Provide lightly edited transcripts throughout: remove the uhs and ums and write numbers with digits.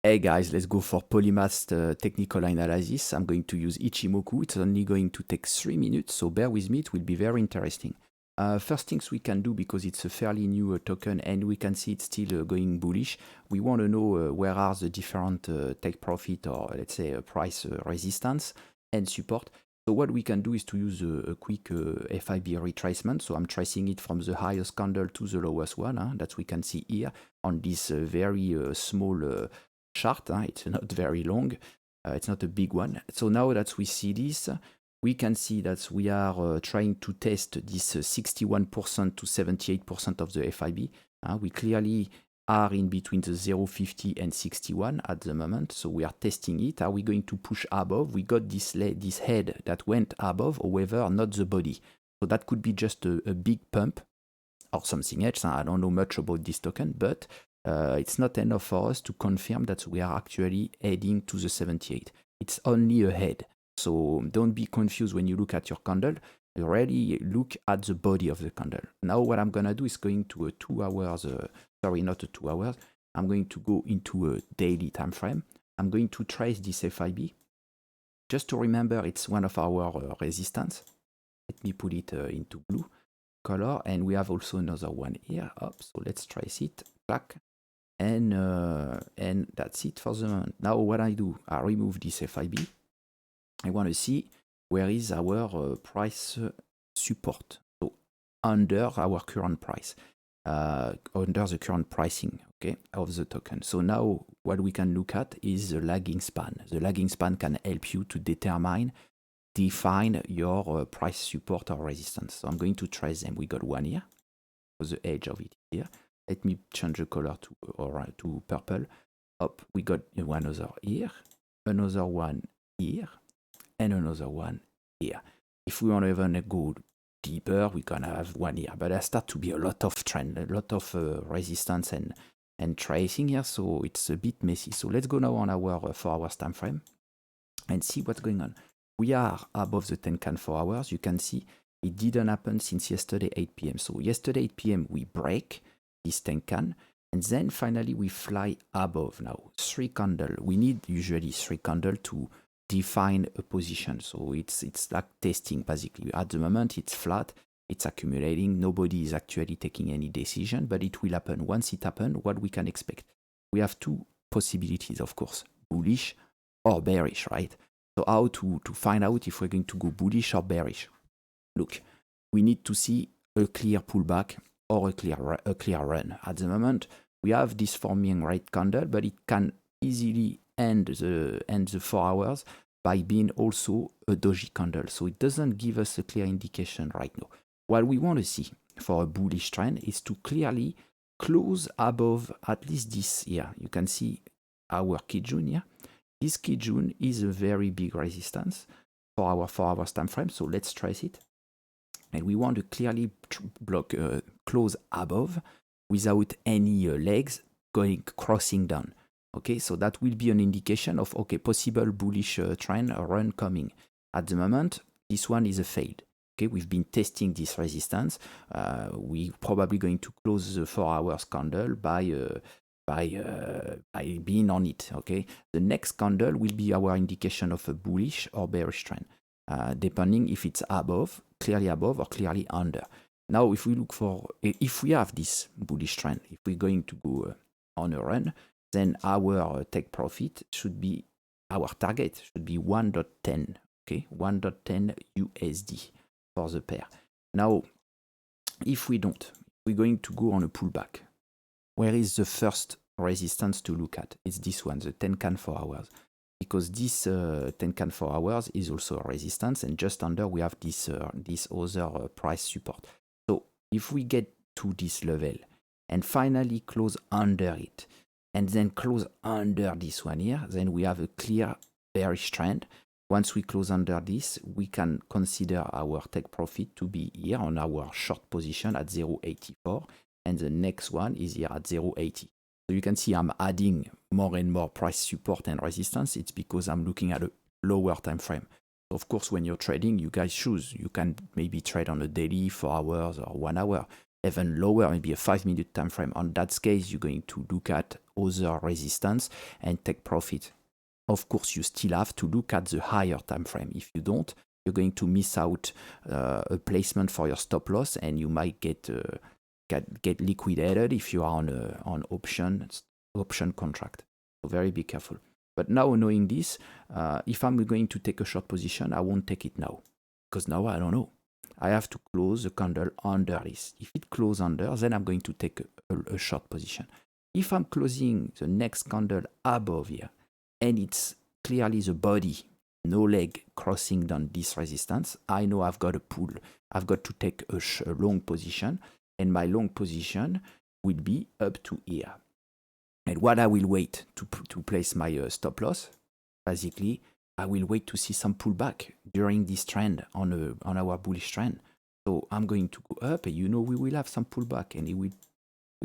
Hey guys, let's go for Polymath technical analysis. I'm going to use Ichimoku. It's only going to take 3 minutes, so bear with me. It will be very interesting. First things we can do, because it's a fairly new token and we can see it's still going bullish, we want to know where are the different take profit, or let's say price resistance and support. So what we can do is to use a quick FIB retracement. So I'm tracing it from the highest candle to the lowest one, that we can see here on this very small chart. It's not very long, it's not a big one. So now that we see this, we can see that we are trying to test this 61% to 78% of the FIB. We clearly are in between the 0.50 and 61 at the moment, so we are testing it. Are we going to push above? We got this head that went above, however not the body, so that could be just a big pump or something else. I don't know much about this token, but it's not enough for us to confirm that we are actually heading to the 78. It's only a head, so don't be confused when you look at your candle. Really look at the body of the candle. Now what I'm gonna do is going to a 2 hours, sorry, not a 2 hours. I'm going to go into a daily time frame. I'm going to trace this FIB. Just to remember, it's one of our resistance. Let me put it into blue color, and we have also another one here. So let's trace it back, and that's it for the moment. Now what I do, I remove this FIB. I want to see where is our price support, so under our current price, under the current pricing, okay, of the token. So now what we can look at is the lagging span. The lagging span can help you to define your price support or resistance. So I'm going to trace them. We got one here, for the edge of it here. Let me change the color to purple. We got one other here, another one here, and another one here. If we want to even go deeper, we're gonna have one here, but there start to be a lot of trend, a lot of resistance and tracing here, so it's a bit messy. So let's go now on our 4 hours time frame and see what's going on. We are above the Tenkan 4 hours. You can see it didn't happen since yesterday 8 p.m. So yesterday 8 p.m. we break this Tenkan, and then finally we fly above. Now 3 candle. We need usually 3 candle to define a position. So it's like testing basically. At the moment it's flat, it's accumulating. Nobody is actually taking any decision, but it will happen. Once it happens, what we can expect? We have 2 possibilities, of course, bullish or bearish, right? So how to find out if we're going to go bullish or bearish? Look, we need to see a clear pullback or a clear run. At the moment, we have this forming right candle, but it can easily end the 4 hours by being also a doji candle. So it doesn't give us a clear indication right now. What we want to see for a bullish trend is to clearly close above at least this here. You can see our Kijun here. This Kijun is a very big resistance for our 4 hours time frame. So let's trace it. And we want to clearly close above without any legs crossing down. Okay, so that will be an indication of, okay, possible bullish trend or run coming. At the moment, this one is a failed. Okay, we've been testing this resistance. We're probably going to close the 4 hours candle by being on it. Okay, the next candle will be our indication of a bullish or bearish trend, depending if it's above, clearly above, or clearly under. Now, if we look for, if we have this bullish trend, if we're going to go on a run, then our take profit should be, our target should be 1.10, okay, 1.10 USD for the pair. Now, if we don't, we're going to go on a pullback. Where is the first resistance to look at? It's this one, the Tenkan 4 hours. Because this Tenkan 4 hours is also a resistance, and just under we have this other price support. So if we get to this level and finally close under it, and then close under this one here, then we have a clear bearish trend. Once we close under this, we can consider our take profit to be here on our short position at 0.84, and the next one is here at 0.80. So you can see I'm adding more and more price support and resistance. It's because I'm looking at a lower time frame. So of course, when you're trading, you guys choose. You can maybe trade on a daily, 4 hours or 1 hour. even lower, maybe a 5-minute time frame. On that case, you're going to look at other resistance and take profit. Of course, you still have to look at the higher time frame. If you don't, you're going to miss out a placement for your stop loss, and you might get liquidated if you are on option contract. So very be careful. But now knowing this, if I'm going to take a short position, I won't take it now, because now I don't know. I have to close the candle under this. If it closes under, then I'm going to take a short position. If I'm closing the next candle above here, and it's clearly the body, no leg crossing down this resistance, I know I've got a pull. I've got to take a long position, and my long position will be up to here. And what I will wait to place my stop loss, basically, I will wait to see some pullback during this trend on our bullish trend. So I'm going to go up, and we will have some pullback, and we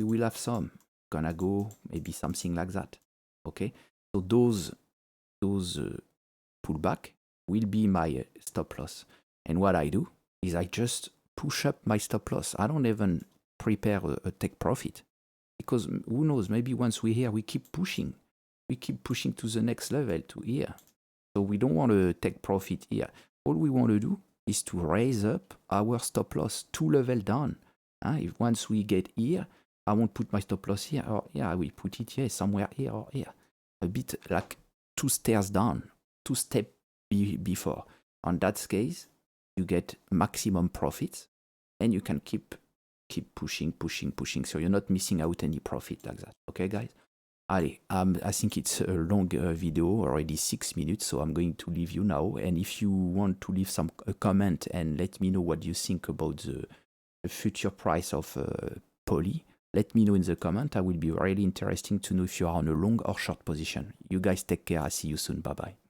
will have some gonna go maybe something like that. Okay, so those pullback will be my stop loss. And what I do is I just push up my stop loss. I don't even prepare a take profit, because who knows, maybe once we're here, we keep pushing to the next level, to here. So we don't want to take profit here. All we want to do is to raise up our stop loss 2 levels down. If once we get here, I won't put my stop loss here, or yeah, I will put it here, somewhere here or here. A bit like 2 stairs down, 2 steps before. On that case, you get maximum profits, and you can keep pushing. So you're not missing out any profit like that. Okay, guys? Allez, I think it's a long video, already 6 minutes, so I'm going to leave you now. And if you want to leave a comment and let me know what you think about the future price of Poly, let me know in the comment. I will be really interesting to know if you are on a long or short position. You guys take care. I'll see you soon. Bye-bye.